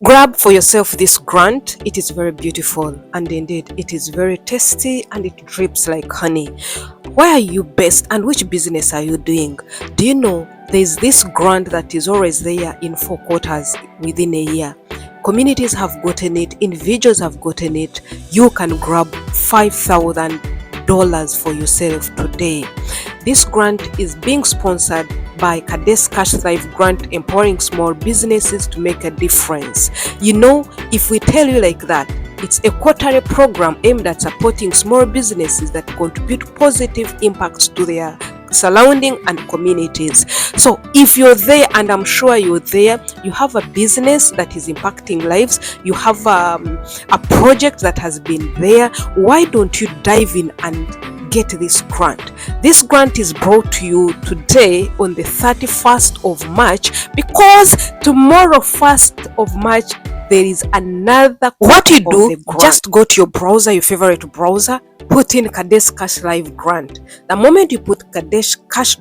Grab for yourself this grant. It is very beautiful, and indeed it is very tasty, and it drips like honey. Where are you based, and which business are you doing? Do you know there's this grant that is always there in 4 quarters within a year? Communities have gotten it, individuals have gotten it. You can grab $5,000 for yourself today. This grant is being sponsored by Cadence Cash Grant, empowering small businesses to make a difference. You know, if we tell you like that, it's a quarterly program aimed at supporting small businesses that contribute positive impacts to their surrounding and communities. So if you're there, and I'm sure you're there, you have a business that is impacting lives, you have a project that has been there, why don't you dive in and get this grant? This grant is brought to you today on the 31st of March, because tomorrow 1st of March there is another. What you do, just go to your browser, your favorite browser, put in Cadence Cash Live Grant. The moment you put Cadence Cash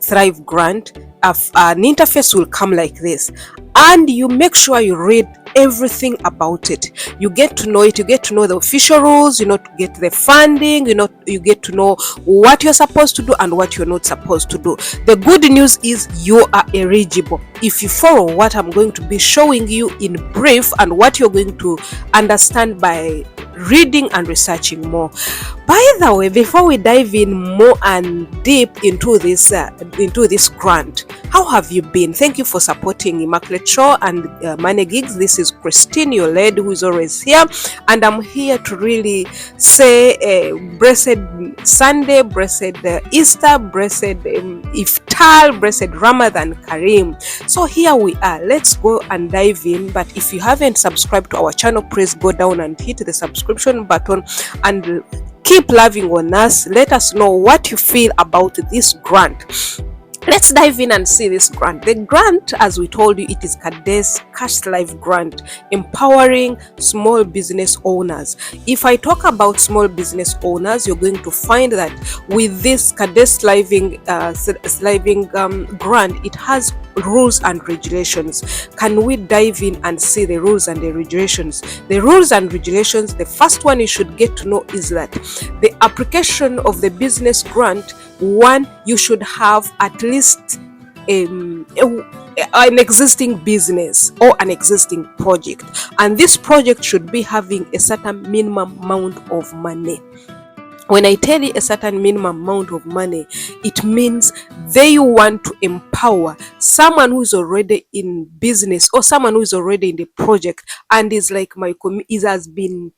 Thrive Grant, an interface will come like this, and you make sure you read everything about it. You get to know it, you get to know the official rules, to get the funding, you get to know what you're supposed to do and what you're not supposed to do. The good news is you are eligible if you follow what I'm going to be showing you in brief, and what you're going to understand by reading and researching more. By the way, before we dive in more and deep into this grant, how have you been? Thank you for supporting Immaculate Show and Money Gigs. This is Christine, your lady who is always here, and I'm here to really say blessed Sunday, blessed Easter, blessed Iftar, blessed Ramadan Kareem. So here we are. Let's go and dive in. But if you haven't subscribed to our channel, please go down and hit the subscription button and keep loving on us. Let us know what you feel about this grant. Let's dive in and see this grant. The grant, as we told you, it is Cadence Cash Live Grant, empowering small business owners. If I talk about small business owners, you're going to find that with this Cadence grant, it has rules and regulations. Can we dive in and see the rules and the regulations? The rules and regulations, the first one you should get to know is that the application of the business grant, one, you should have at least an existing business or an existing project, and this project should be having a certain minimum amount of money. When I tell you a certain minimum amount of money, it means they want to empower someone who is already in business or someone who is already in the project and is like has been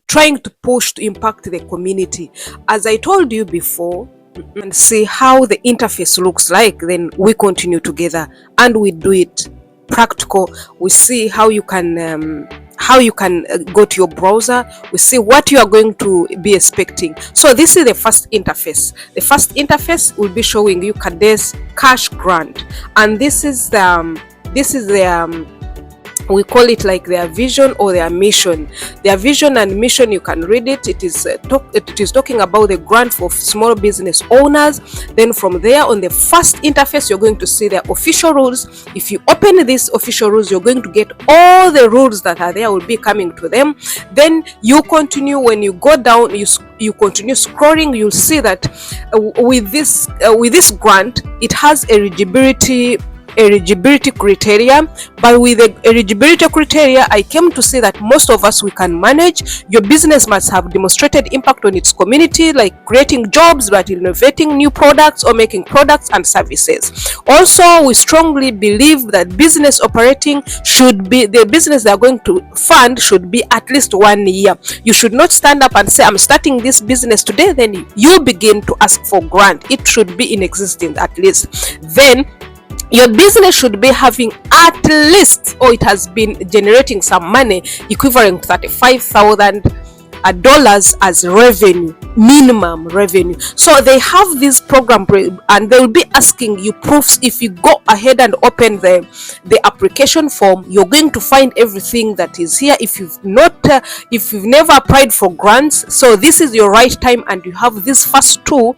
trying to push to impact the community. As I told you before, and see how the interface looks like, then we continue together and we do it practical. We see how you can go to your browser. We see what you are going to be expecting. So this is the first interface. The first interface will be showing you Cadence Cash Grant, and this is the we call it like their vision or their mission. Their vision and mission, you can read it. It is talking about the grant for small business owners. Then from there, on the first interface, you're going to see their official rules. If you open these official rules, you're going to get all the rules that are there will be coming to them. Then you continue. When you go down, you continue scrolling. You'll see that with this grant, it has eligibility criteria. But with the eligibility criteria, I came to say that most of us, we can manage. Your business must have demonstrated impact on its community, like creating jobs, but innovating new products or making products and services. Also, we strongly believe that business operating should be, the business they are going to fund should be at least 1 year. You should not stand up and say, I'm starting this business today, then you begin to ask for grant. It should be in existence at least. Then your business should be having at least, or it has been generating some money equivalent to $35,000 dollars as revenue, minimum revenue. So they have this program, and they will be asking you proofs. If you go ahead and open the application form, you're going to find everything that is here. If you've never applied for grants, so this is your right time, and you have this first two.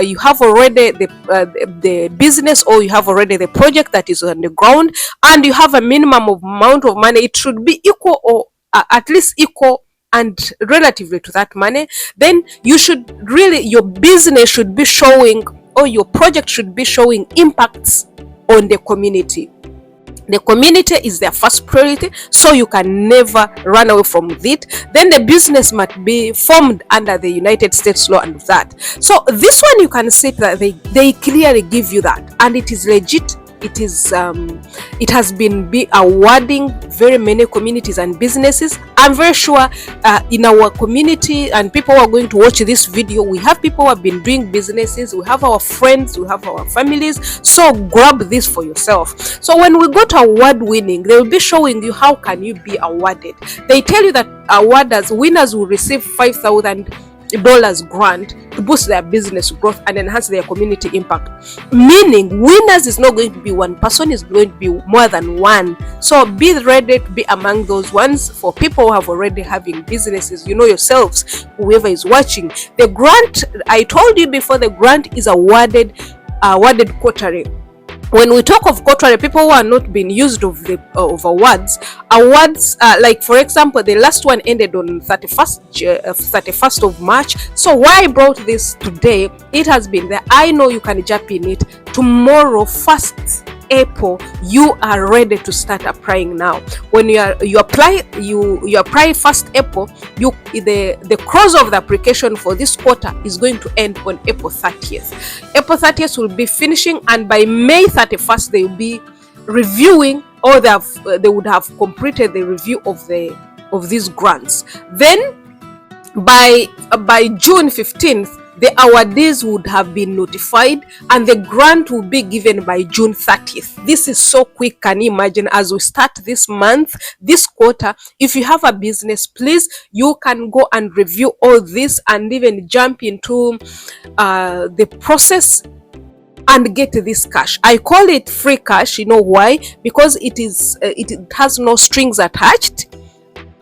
You have already the business, or you have already the project that is on the ground, and you have a minimum of amount of money. It should be equal, or at least equal and relatively to that money. Then you should really, your business should be showing, or your project should be showing impacts on the community. The community is their first priority, so you can never run away from it. Then the business must be formed under the United States law and that. So this one, you can see that they clearly give you that, and it is legit. It has been awarding very many communities and businesses. I'm very sure in our community, and people who are going to watch this video, we have people who have been doing businesses, we have our friends, we have our families. So grab this for yourself. So when we go to award winning, they will be showing you how can you be awarded. They tell you that winners will receive $5,000 grant to boost their business growth and enhance their community impact. Meaning, winners is not going to be one person, is going to be more than one. So be ready to be among those ones. For people who have already having businesses, you know yourselves, whoever is watching, the grant, I told you before, the grant is awarded quarterly. When we talk of quarterly, people who are not being used of awards, like for example, the last one ended on 31st of March. So why I brought this today, it has been there. I know you can jump in it tomorrow, 1st April. You are ready to start applying now. When you apply 1st April, the close of the application for this quarter is going to end on April 30th. April 30th will be finishing, and by May 31st they will be reviewing, or they would have completed the review of these grants. Then by June 15th, the awardees would have been notified, and the grant will be given by June 30th. This is so quick. Can you imagine? As we start this month, this quarter, if you have a business, please, you can go and review all this and even jump into the process and get this cash. I call it free cash. You know why? Because it has no strings attached,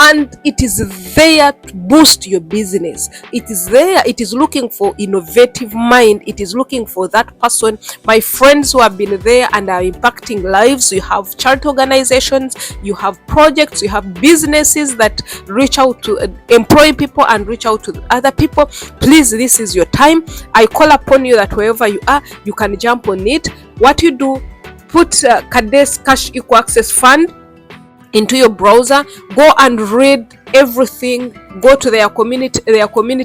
and it is there to boost your business. It is there. It is looking for innovative mind. It is looking for that person. My friends who have been there and are impacting lives. You have charity organizations, you have projects, you have businesses that reach out to employ people and reach out to other people. Please, this is your time. I call upon you that wherever you are, you can jump on it. What you do, put Cadence Cash Equal Access Fund into your browser, go and read everything, go to their community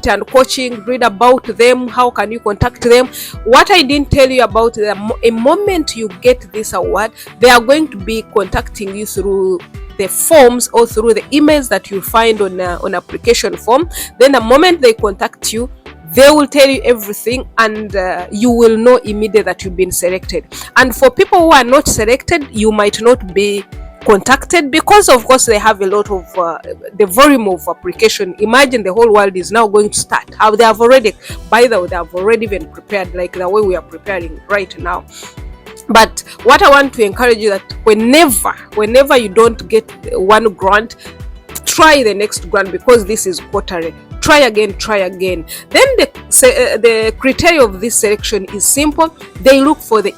and coaching, read about them, how can you contact them. What I didn't tell you about them, a moment you get this award, they are going to be contacting you through the forms or through the emails that you find on application form. Then the moment they contact you, they will tell you everything, and you will know immediately that you've been selected. And for people who are not selected, you might not be contacted, because of course they have a lot of the volume of application. Imagine the whole world is now going to start. How they have already, by the way, they have already been prepared, like the way we are preparing right now. But what I want to encourage you, that whenever you don't get one grant, try the next grant, because this is quarterly. Try again. Then the criteria of this selection is simple. They look for the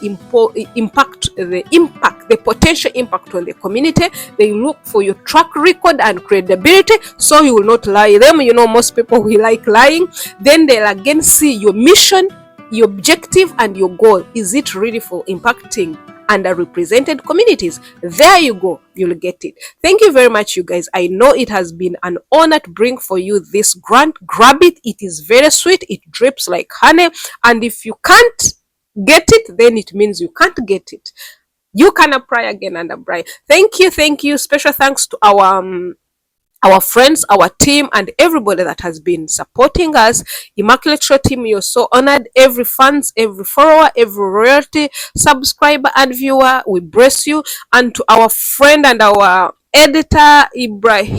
potential impact on the community. They look for your track record and credibility, so you will not lie them. You know, most people will like lying. Then they'll again see your mission, your objective, and your goal. Is it really for impacting underrepresented communities? There you go, you'll get it. Thank you very much, you guys. I know it has been an honor to bring for you this grant. Grab it. It is very sweet. It drips like honey. And if you can't get it, then it means you can't get it. You can apply again and apply. Thank you. Special thanks to our friends, our team, and everybody that has been supporting us. Immaculate Show team, you're so honored. Every fans, every follower, every royalty, subscriber, and viewer, we bless you. And to our friend and our editor, Ibrahim.